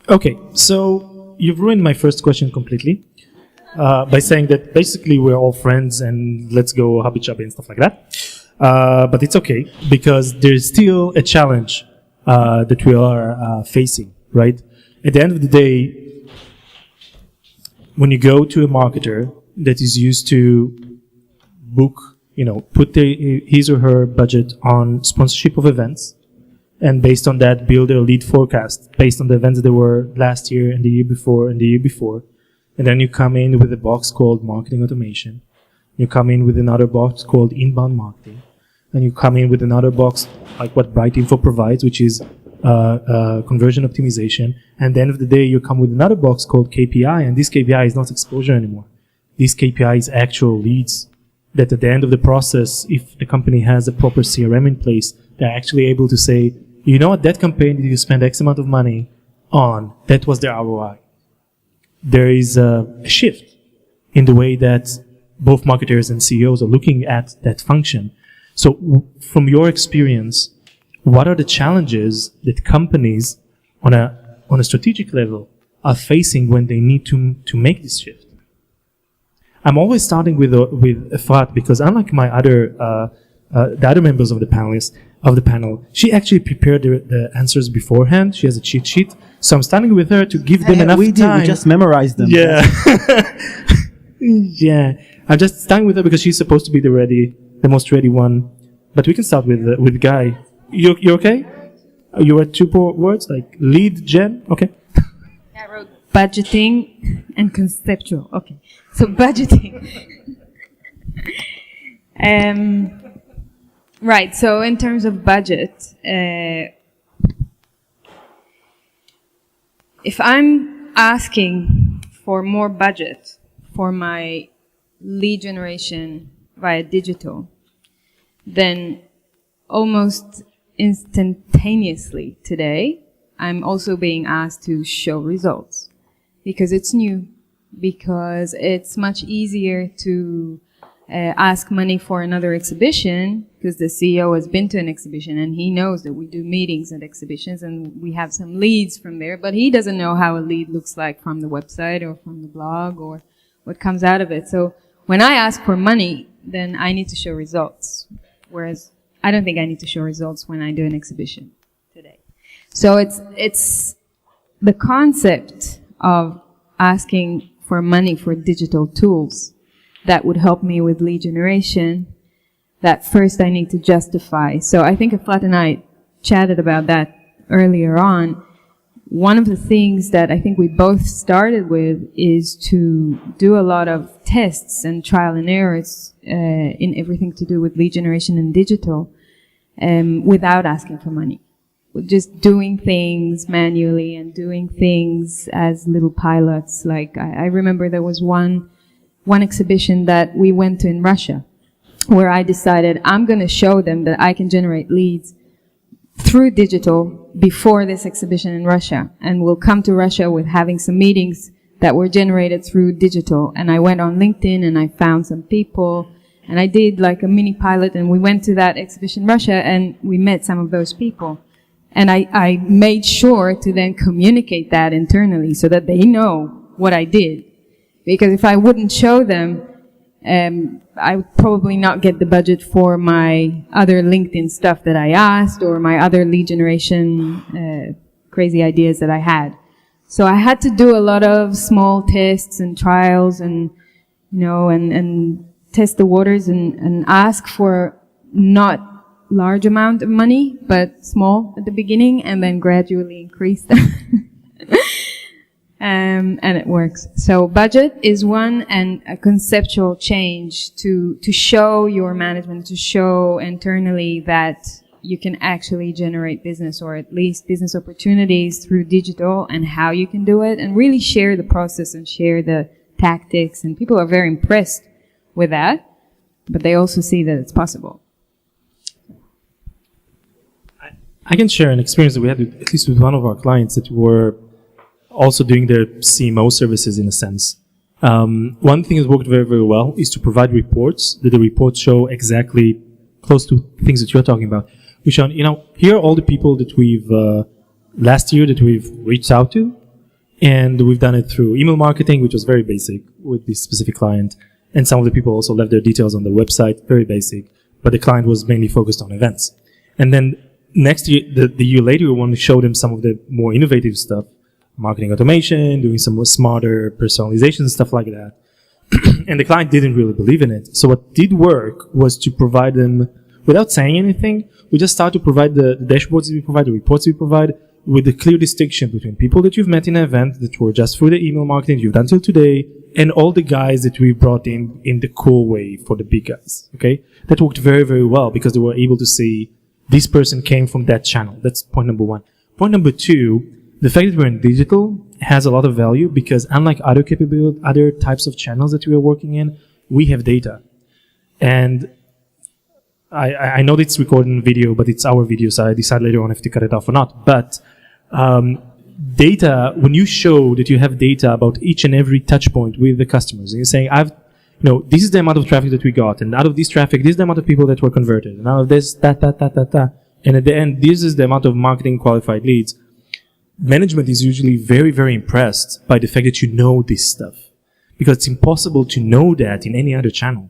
Okay, so you've ruined my first question completely by saying that basically we're all friends and let's go hubby chubby and stuff like that. But it's okay because there's still a challenge that we are facing, right? At the end of the day, when you go to a marketer that is used to book, put his or her budget on sponsorship of events, and based on that build their lead forecast based on the events that were last year and the year before and the year before, and then you come in with a box called marketing automation, you come in with another box called inbound marketing, and you come in with another box like what Bright Info provides, which is conversion optimization. And at the end of the day, you come with another box called KPI, and this KPI is not exposure anymore. This KPI is actual leads that at the end of the process, if the company has a proper CRM in place, they're actually able to say, you know what, that campaign that you spend X amount of money on, that was the ROI. There is a shift in the way that both marketers and CEOs are looking at that function. So from your experience, what are the challenges that companies on a strategic level are facing when they need to make this shift? I'm always starting with Efrat because unlike my the other members of the panel, she actually prepared the answers beforehand. She has a cheat sheet, so I'm starting with her to give them enough time. We just memorized them. Yeah, yeah. I'm just starting with her because she's supposed to be the most ready one. But we can start with Guy. You okay? You were 2 words like lead gen. Okay. I wrote budgeting and conceptual. Okay, so budgeting. Right. So in terms of budget, if I'm asking for more budget for my lead generation via digital, then almost instantaneously today, I'm also being asked to show results because it's new, because it's much easier to ask money for another exhibition because the CEO has been to an exhibition and he knows that we do meetings at exhibitions and we have some leads from there, but he doesn't know how a lead looks like from the website or from the blog or what comes out of it. So when I ask for money, then I need to show results, whereas I don't think I need to show results when I do an exhibition today. So it's the concept of asking for money for digital tools that would help me with lead generation that first I need to justify. So I think Efrat and I chatted about that earlier on. One of the things that I think we both started with is to do a lot of tests and trial and errors in everything to do with lead generation and digital without asking for money. Just doing things manually and doing things as little pilots. Like I remember there was one exhibition that we went to in Russia where I decided I'm going to show them that I can generate leads through digital before this exhibition in Russia. And we'll come to Russia with having some meetings that were generated through digital. And I went on LinkedIn and I found some people and I did like a mini pilot and we went to that exhibition in Russia and we met some of those people. And I made sure to then communicate that internally so that they know what I did. Because if I wouldn't show them, I would probably not get the budget for my other LinkedIn stuff that I asked or my other lead generation crazy ideas that I had. So I had to do a lot of small tests and trials and, and test the waters and ask for not large amount of money, but small at the beginning and then gradually increase them. And it works. So budget is one, and a conceptual change to show your management, to show internally that you can actually generate business or at least business opportunities through digital and how you can do it and really share the process and share the tactics. And people are very impressed with that, but they also see that it's possible. I can share an experience that we had at least with one of our clients that were also doing their CMO services in a sense. One thing that worked very, very well is to provide reports, that the reports show exactly close to things that you're talking about. Which are, here are all the people that we've, last year that we've reached out to, And we've done it through email marketing, which was very basic with this specific client. And some of the people also left their details on the website, very basic. But the client was mainly focused on events. And then next year, the year later, we want to show them some of the more innovative stuff, marketing automation, doing some more smarter personalization, stuff like that. And the client didn't really believe in it. So what did work was to provide them, without saying anything, we just started to provide the dashboards that we provide, the reports we provide, with a clear distinction between people that you've met in an event that were just through the email marketing you've done till today, and all the guys that we brought in the cool way for the big guys. Okay? That worked very, very well because they were able to see this person came from that channel. That's point number one. Point number two, the fact that we're in digital has a lot of value because unlike other capabilities, other types of channels that we are working in, we have data. And I know that it's recorded in video, but it's our video, so I decide later on if to cut it off or not. But data, when you show that you have data about each and every touch point with the customers, and you're saying, this is the amount of traffic that we got, and out of this traffic, this is the amount of people that were converted, and out of this, and at the end, this is the amount of marketing qualified leads. Management is usually very, very impressed by the fact that you know this stuff, because it's impossible to know that in any other channel.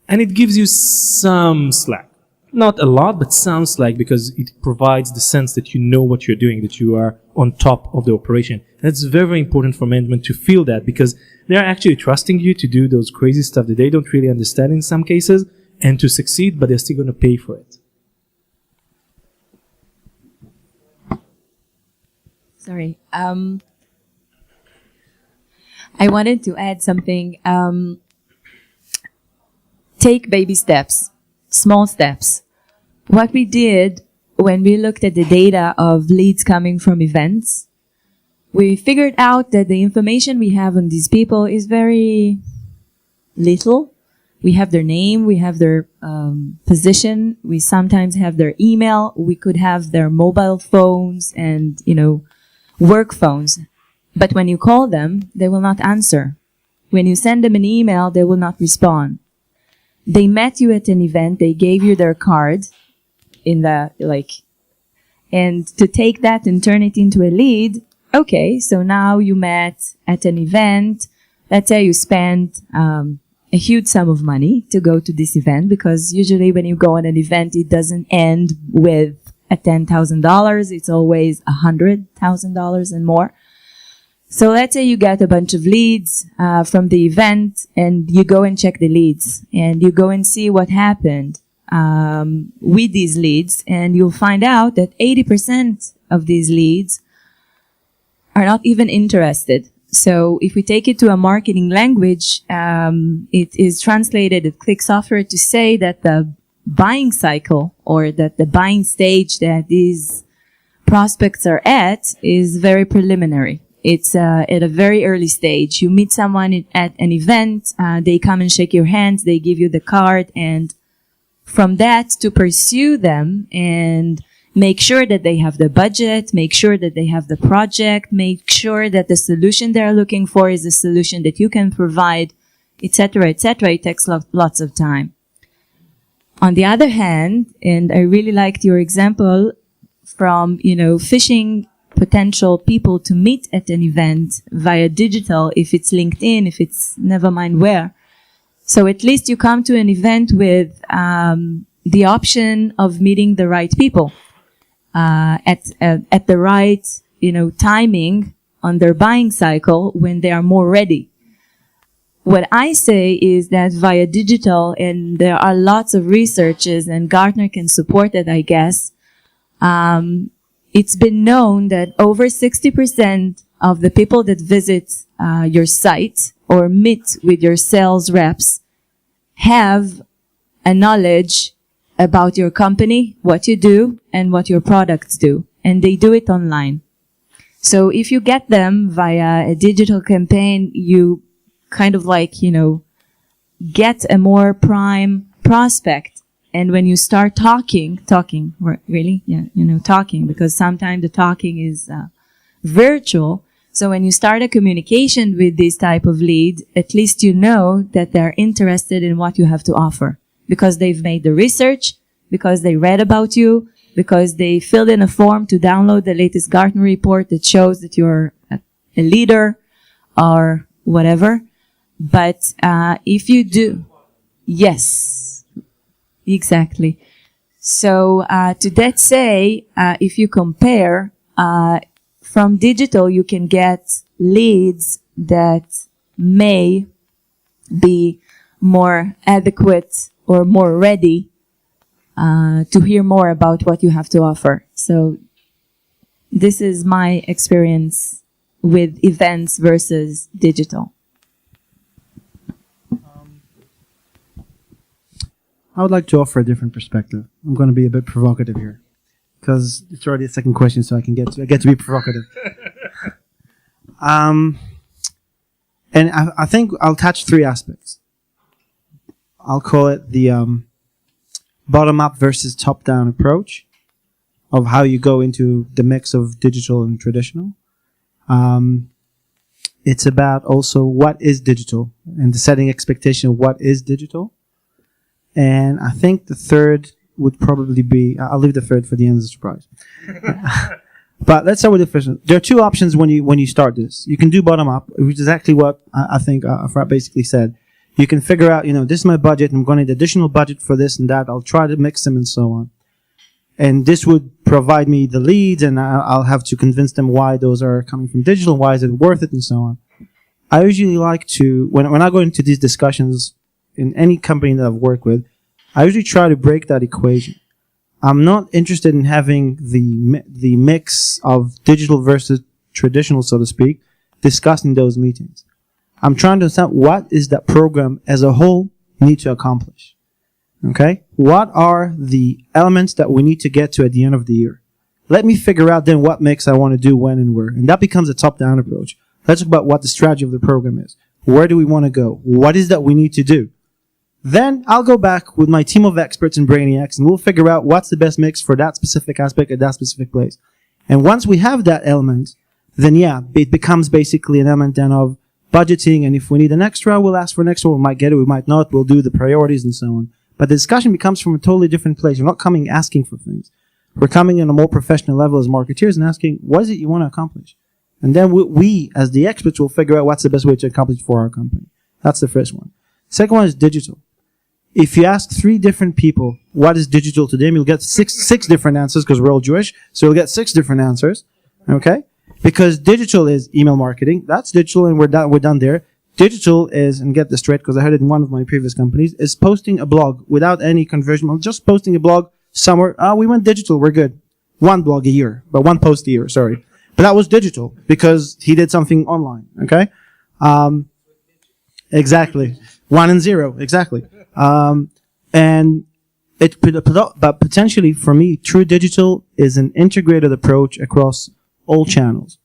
And it gives you some slack. Not a lot, but some slack because it provides the sense that you know what you're doing, that you are on top of the operation. And it's very, very important for management to feel that because they are actually trusting you to do those crazy stuff that they don't really understand in some cases and to succeed, but they're still going to pay for it. Sorry. I wanted to add something. Take baby steps, small steps. What we did when we looked at the data of leads coming from events, we figured out that the information we have on these people is very little. We have their name, we have their position, we sometimes have their email, we could have their mobile phones and, work phones. But when you call them, they will not answer. When you send them an email, they will not respond. They met you at an event, they gave you their card and to take that and turn it into a lead, okay, so now you met at an event, let's say you spent a huge sum of money to go to this event because usually when you go on an event, it doesn't end with a $10,000, it's always $100,000 and more. So let's say you get a bunch of leads from the event and you go and check the leads and you go and see what happened with these leads and you'll find out that 80% of these leads are not even interested. So if we take it to a marketing language, it is translated at ClickSoftware to say that the buying cycle or that the buying stage that these prospects are at is very preliminary. It's at a very early stage. You meet someone at an event, they come and shake your hand, they give you the card, and from that to pursue them and make sure that they have the budget, make sure that they have the project, make sure that the solution they're looking for is a solution that you can provide, etc., etc. It takes lots of time. On the other hand, and I really liked your example from, fishing potential people to meet at an event via digital, if it's LinkedIn, if it's never mind where. So at least you come to an event with the option of meeting the right people at the right, timing on their buying cycle when they are more ready. What I say is that via digital, and there are lots of researches, and Gartner can support it, I guess, it's been known that over 60% of the people that visit your site or meet with your sales reps have a knowledge about your company, what you do, and what your products do. And they do it online. So if you get them via a digital campaign, you kind of get a more prime prospect. And when you start talking, really? Yeah, talking, because sometimes the talking is virtual. So when you start a communication with this type of lead, at least you know that they're interested in what you have to offer because they've made the research, because they read about you, because they filled in a form to download the latest Gartner report that shows that you're a leader or whatever. But if you do, yes, exactly. So to that say, if you compare from digital, you can get leads that may be more adequate or more ready to hear more about what you have to offer. So this is my experience with events versus digital. I would like to offer a different perspective. I'm going to be a bit provocative here, because it's already a second question, so I get to be provocative. And I think I'll touch three aspects. I'll call it the bottom-up versus top-down approach of how you go into the mix of digital and traditional. It's about also what is digital and the setting expectation of what is digital. And I think the third would probably be, I'll leave the third for the end as a surprise. But let's start with the first one. There are two options when you start this. You can do bottom up, which is exactly what I think Efrat basically said. You can figure out, this is my budget, I'm going to need additional budget for this and that, I'll try to mix them and so on. And this would provide me the leads, and I'll have to convince them why those are coming from digital, why is it worth it, and so on. I usually like to, when I go into these discussions in any company that I've worked with, I usually try to break that equation. I'm not interested in having the mix of digital versus traditional, so to speak, discussed in those meetings. I'm trying to understand what is that program as a whole need to accomplish. Okay? What are the elements that we need to get to at the end of the year? Let me figure out then what mix I want to do when and where. And that becomes a top-down approach. Let's talk about what the strategy of the program is. Where do we want to go? What is that we need to do? Then I'll go back with my team of experts and brainiacs, and we'll figure out what's the best mix for that specific aspect at that specific place. And once we have that element, then it becomes basically an element then of budgeting, and if we need an extra, we'll ask for an extra. We might get it, we might not. We'll do the priorities and so on. But the discussion becomes from a totally different place. We're not coming asking for things. We're coming in a more professional level as marketeers and asking, what is it you want to accomplish? And then we, as the experts, will figure out what's the best way to accomplish for our company. That's the first one. Second one is digital. If you ask 3 different people what is digital to them, you'll get six different answers, because we're all Jewish, so you'll get 6 different answers. Okay? Because digital is email marketing. That's digital, and we're done there. Digital is, and get this straight because I heard it in one of my previous companies, is posting a blog without any conversion. Just posting a blog somewhere. We went digital, we're good. 1 blog a year, but 1 post a year, sorry. But that was digital because he did something online. Okay? Exactly. 1 and 0, exactly. But potentially for me, true digital is an integrated approach across all channels.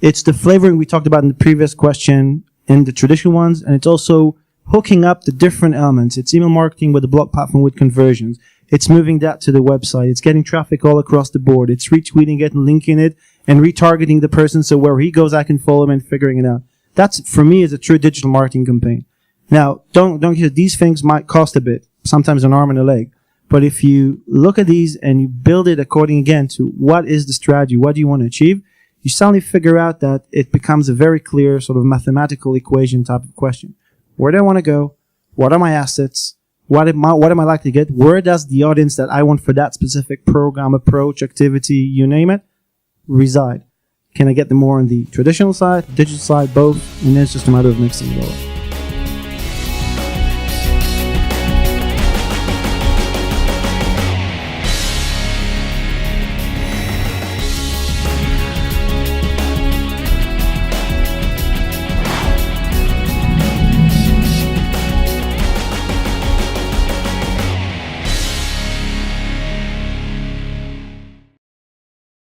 It's the flavoring we talked about in the previous question in the traditional ones, and it's also hooking up the different elements. It's email marketing with the blog platform with conversions. It's moving that to the website. It's getting traffic all across the board. It's retweeting it and linking it and retargeting the person so where he goes, I can follow him and figuring it out. That's, for me, is a true digital marketing campaign. Now, don't get these things might cost a bit, sometimes an arm and a leg. But if you look at these and you build it according, again, to what is the strategy, what do you want to achieve, you suddenly figure out that it becomes a very clear sort of mathematical equation type of question. Where do I want to go? What are my assets? What am I likely to get? Where does the audience that I want for that specific program, approach, activity, you name it, reside? Can I get them more on the traditional side, digital side, both? And then it's just a matter of mixing it all up.